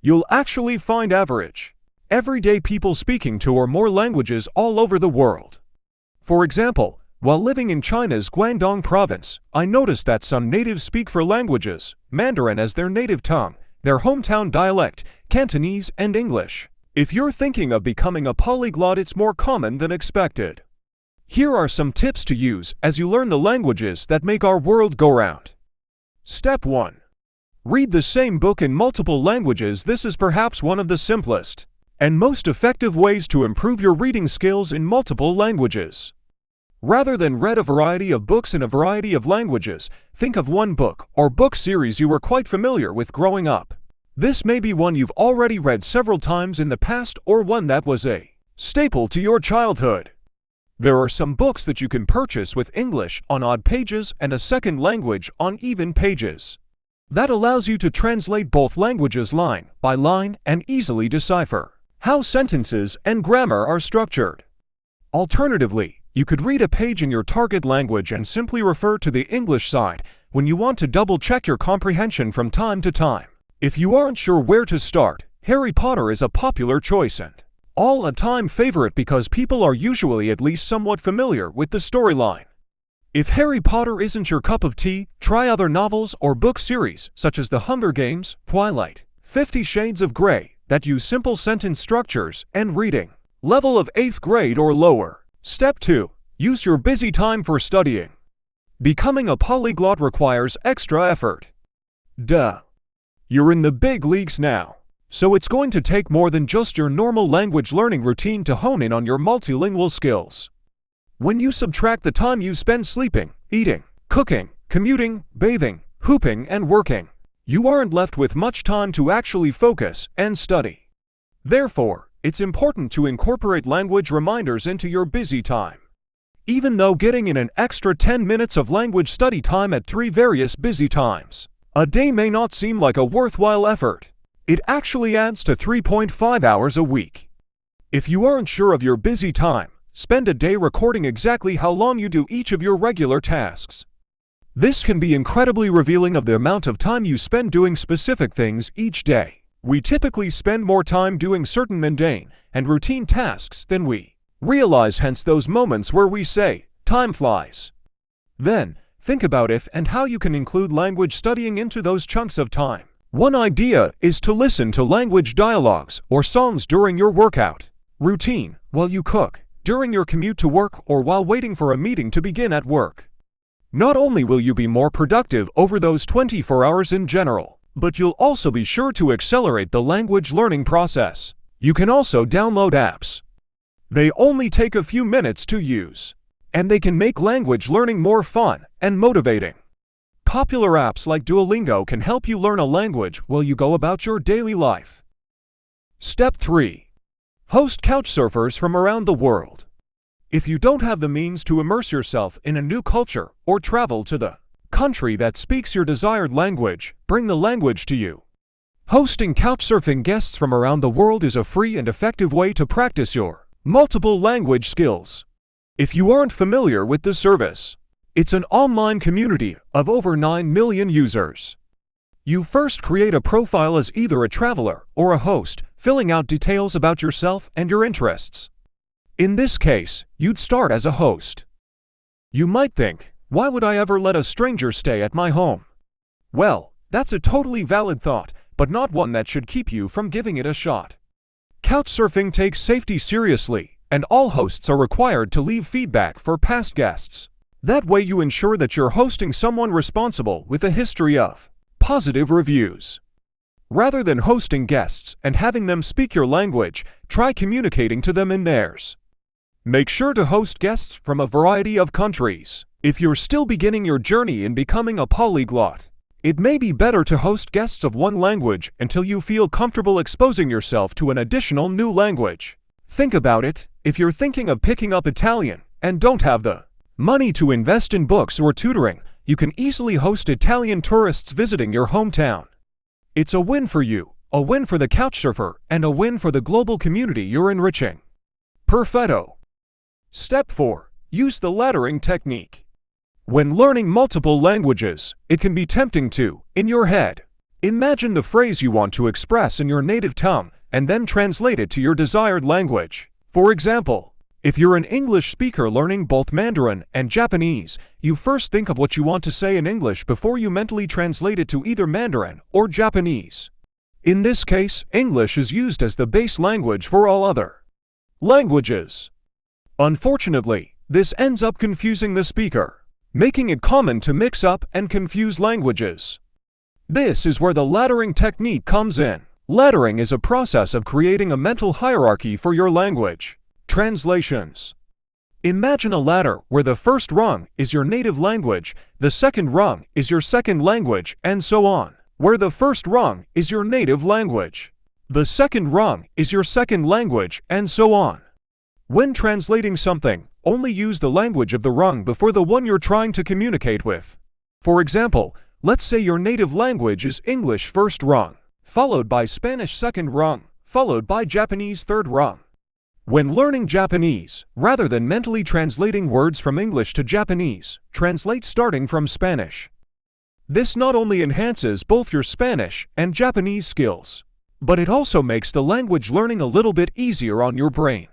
You'll actually find average, everyday people speaking two or more languages all over the world. For example, while living in China's Guangdong province, I noticed that some natives speak four languages: Mandarin as their native tongue, their hometown dialect, Cantonese, and English. If you're thinking of becoming a polyglot, it's more common than expected. Here are some tips to use as you learn the languages that make our world go round. Step 1. Read the same book in multiple languages. This is perhaps one of the simplest and most effective ways to improve your reading skills in multiple languages. Rather than read a variety of books in a variety of languages, think of one book or book series you were quite familiar with growing up. This may be one you've already read several times in the past or one that was a staple to your childhood. There are some books that you can purchase with English on odd pages and a second language on even pages. That allows you to translate both languages line by line and easily decipher how sentences and grammar are structured. Alternatively, you could read a page in your target language and simply refer to the English side when you want to double-check your comprehension from time to time. If you aren't sure where to start, Harry Potter is a popular choice and all-time favorite because people are usually at least somewhat familiar with the storyline. If Harry Potter isn't your cup of tea, try other novels or book series such as The Hunger Games, Twilight, 50 Shades of Grey that use simple sentence structures and reading level of 8th grade or lower. Step 2. Use your busy time for studying. Becoming a polyglot requires extra effort. Duh. You're in the big leagues now, so it's going to take more than just your normal language learning routine to hone in on your multilingual skills. When you subtract the time you spend sleeping, eating, cooking, commuting, bathing, hooping, and working, you aren't left with much time to actually focus and study. Therefore, it's important to incorporate language reminders into your busy time. Even though getting in an extra 10 minutes of language study time at 3 various busy times a day may not seem like a worthwhile effort, it actually adds to 3.5 hours a week. If you aren't sure of your busy time, spend a day recording exactly how long you do each of your regular tasks. This can be incredibly revealing of the amount of time you spend doing specific things each day. We typically spend more time doing certain mundane and routine tasks than we realize, hence those moments where we say, time flies. Then, think about if and how you can include language studying into those chunks of time. One idea is to listen to language dialogues or songs during your workout routine, while you cook, during your commute to work, or while waiting for a meeting to begin at work. Not only will you be more productive over those 24 hours in general, but you'll also be sure to accelerate the language learning process. You can also download apps. They only take a few minutes to use, and they can make language learning more fun and motivating. Popular apps like Duolingo can help you learn a language while you go about your daily life. Step 3. Host couchsurfers from around the world. If you don't have the means to immerse yourself in a new culture or travel to the country that speaks your desired language, bring the language to you. Hosting couchsurfing guests from around the world is a free and effective way to practice your multiple language skills. If you aren't familiar with the service, it's an online community of over 9 million users. You first create a profile as either a traveler or a host, filling out details about yourself and your interests. In this case, you'd start as a host. You might think, why would I ever let a stranger stay at my home? Well, that's a totally valid thought, but not one that should keep you from giving it a shot. Couchsurfing takes safety seriously, and all hosts are required to leave feedback for past guests. That way you ensure that you're hosting someone responsible with a history of positive reviews. Rather than hosting guests and having them speak your language, try communicating to them in theirs. Make sure to host guests from a variety of countries. If you're still beginning your journey in becoming a polyglot, it may be better to host guests of one language until you feel comfortable exposing yourself to an additional new language. Think about it. If you're thinking of picking up Italian and don't have the money to invest in books or tutoring, you can easily host Italian tourists visiting your hometown. It's a win for you, a win for the couchsurfer, and a win for the global community you're enriching. Perfetto. Step 4. Use the laddering technique. When learning multiple languages, it can be tempting to, in your head, Imagine the phrase you want to express in your native tongue and then translate it to your desired language. For example, if you're an English speaker learning both Mandarin and Japanese, you first think of what you want to say in English before you mentally translate it to either Mandarin or Japanese. In this case, English is used as the base language for all other languages. Unfortunately, this ends up confusing the speaker, making it common to mix up and confuse languages. This is where the laddering technique comes in. Laddering is a process of creating a mental hierarchy for your language. Translations. Imagine a ladder where the first rung is your native language, the second rung is your second language, and so on. Where the first rung is your native language, the second rung is your second language, and so on. When translating something, only use the language of the rung before the one you're trying to communicate with. For example, let's say your native language is English first rung, followed by Spanish second rung, followed by Japanese third rung. When learning Japanese, rather than mentally translating words from English to Japanese, translate starting from Spanish. This not only enhances both your Spanish and Japanese skills, but it also makes the language learning a little bit easier on your brain.